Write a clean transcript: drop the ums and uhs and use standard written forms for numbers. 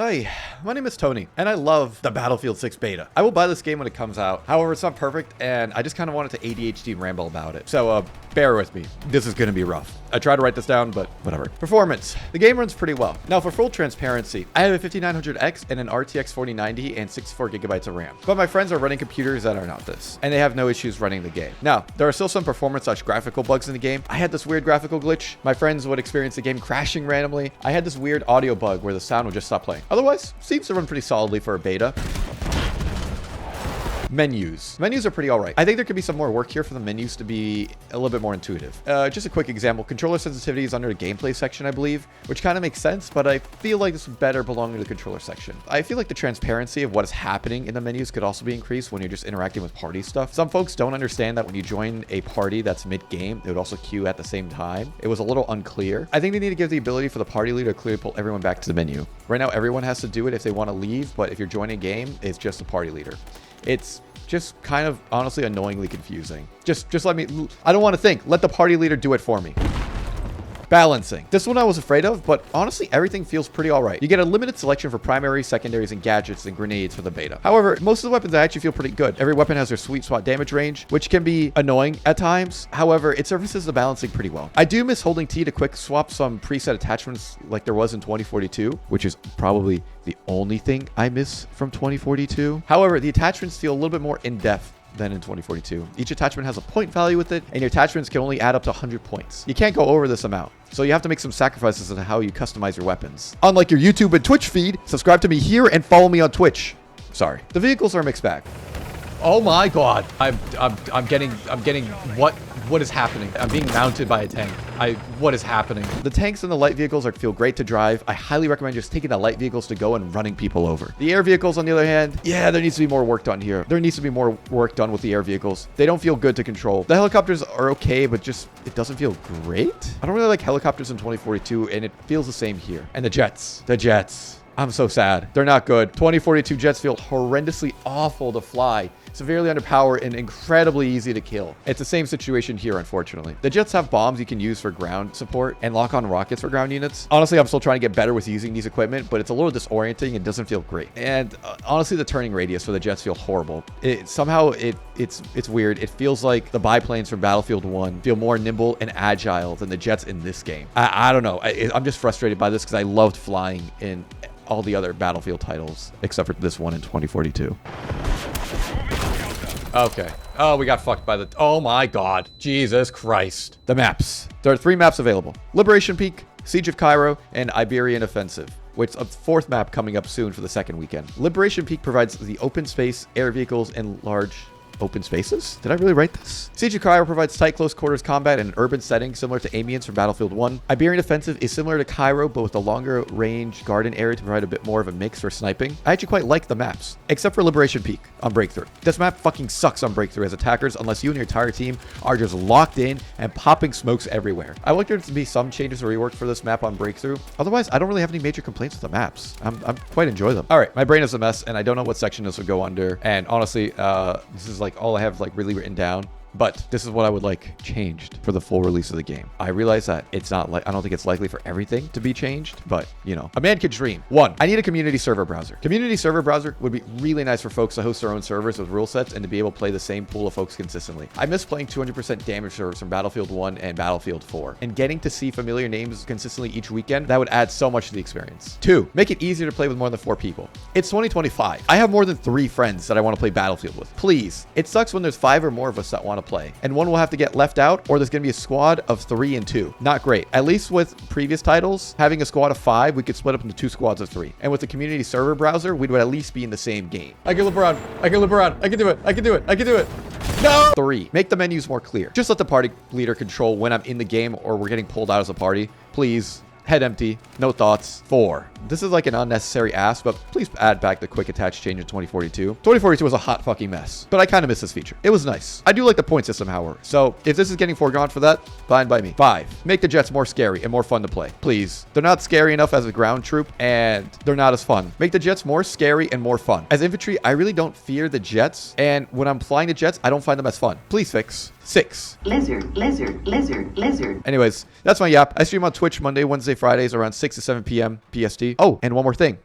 Hi, my name is Tony, and I love the Battlefield 6 beta. I will buy this game when it comes out. However, it's not perfect, and I just kind of wanted to ADHD ramble about it. So, bear with me. This is going to be rough. I tried to write this down, but whatever. Performance. The game runs pretty well. Now, for full transparency, I have a 5900X and an RTX 4090 and 64 gigabytes of RAM. But my friends are running computers that are not this, and they have no issues running the game. Now, there are still some performance/graphical bugs in the game. I had this weird graphical glitch. My friends would experience the game crashing randomly. I had this weird audio bug where the sound would just stop playing. Otherwise, seems to run pretty solidly for a beta. Menus are pretty all right. I think there could be some more work here for the menus to be a little bit more intuitive. Just a quick example. Controller sensitivity is under the gameplay section, I believe, which kind of makes sense, but I feel like this would better belong in the controller section. I feel like the transparency of what is happening in the menus could also be increased when you're just interacting with party stuff. Some folks don't understand that when you join a party that's mid-game, it would also queue at the same time. It was a little unclear. I think they need to give the ability for the party leader to clearly pull everyone back to the menu. Right now, everyone has to do it if they want to leave, but if you're joining a game, it's just the party leader. It's just kind of honestly annoyingly confusing. Just let me, I don't want to think. Let the party leader do it for me. Balancing. This one I was afraid of, but honestly, everything feels pretty all right. You get a limited selection for primaries, secondaries, and gadgets and grenades for the beta. However, most of the weapons I actually feel pretty good. Every weapon has their sweet spot damage range, which can be annoying at times. However, it services the balancing pretty well. I do miss holding T to quick swap some preset attachments like there was in 2042, which is probably the only thing I miss from 2042. However, the attachments feel a little bit more in-depth than in 2042. Each attachment has a point value with it, and your attachments can only add up to 100 points. You can't go over this amount, so you have to make some sacrifices in how you customize your weapons. Unlike your YouTube and Twitch feed, subscribe to me here and follow me on Twitch. Sorry. The vehicles are a mixed bag. Oh my god. I'm getting what is happening? I'm being mounted by a tank. What is happening? The tanks and the light vehicles feel great to drive. I highly recommend just taking the light vehicles to go and running people over. The air vehicles, on the other hand, yeah, there needs to be more work done here. There needs to be more work done with the air vehicles. They don't feel good to control. The helicopters are okay, but just, it doesn't feel great. I don't really like helicopters in 2042, and it feels the same here. And the jets. I'm so sad. They're not good. 2042 jets feel horrendously awful to fly, severely underpowered, and incredibly easy to kill. It's the same situation here, unfortunately. The jets have bombs you can use for ground support and lock on rockets for ground units. Honestly, I'm still trying to get better with using these equipment, but it's a little disorienting and doesn't feel great. And honestly, the turning radius for the jets feel horrible. It's weird. It feels like the biplanes from Battlefield 1 feel more nimble and agile than the jets in this game. I don't know. I'm just frustrated by this because I loved flying in all the other Battlefield titles, except for this one in 2042. Okay. Oh, we got fucked by the... Oh my god. Jesus Christ. The maps. There are 3 maps available. Liberation Peak, Siege of Cairo, and Iberian Offensive, with a 4th map coming up soon for the 2nd weekend. Liberation Peak provides the open space, air vehicles, and large open spaces? Did I really write this? Siege of Cairo provides tight close quarters combat in an urban setting similar to Amiens from Battlefield 1. Iberian Offensive is similar to Cairo, but with a longer range garden area to provide a bit more of a mix for sniping. I actually quite like the maps, except for Liberation Peak on Breakthrough. This map fucking sucks on Breakthrough as attackers unless you and your entire team are just locked in and popping smokes everywhere. I would like there to be some changes or rework for this map on Breakthrough. Otherwise, I don't really have any major complaints with the maps. I'm quite enjoy them. All right, my brain is a mess, and I don't know what section this would go under. And honestly, this is like all I have like really written down. But this is what I would like changed for the full release of the game. I realize that it's not like, I don't think it's likely for everything to be changed, but you know, a man could dream. 1, I need a community server browser. Community server browser would be really nice for folks to host their own servers with rule sets and to be able to play the same pool of folks consistently. I miss playing 200% damage servers from Battlefield 1 and Battlefield 4, and getting to see familiar names consistently each weekend, that would add so much to the experience. 2, make it easier to play with more than 4 people. It's 2025. I have more than 3 friends that I want to play Battlefield with. Please. It sucks when there's 5 or more of us that want to play, and one will have to get left out, or there's going to be a squad of 3 and 2. Not great. At least with previous titles, having a squad of 5, we could split up into 2 squads of 3. And with the community server browser, we would at least be in the same game. I can loop around. I can loop around. I can do it. I can do it. I can do it. No! 3, make the menus more clear. Just let the party leader control when I'm in the game or we're getting pulled out as a party. Please. Head empty, no thoughts. 4, this is like an unnecessary ask, but please add back the quick attach change in 2042. 2042 was a hot fucking mess, but I kind of miss this feature. It was nice. I do like the point system, however. So if this is getting foregone for that, fine by me. 5, make the jets more scary and more fun to play. Please. They're not scary enough as a ground troop, and they're not as fun. Make the jets more scary and more fun. As infantry, I really don't fear the jets, and when I'm flying the jets, I don't find them as fun. Please fix. 6. Lizard. Anyways, that's my yap. I stream on Twitch Monday, Wednesday, Fridays around 6 to 7 p.m. PST. Oh, and one more thing.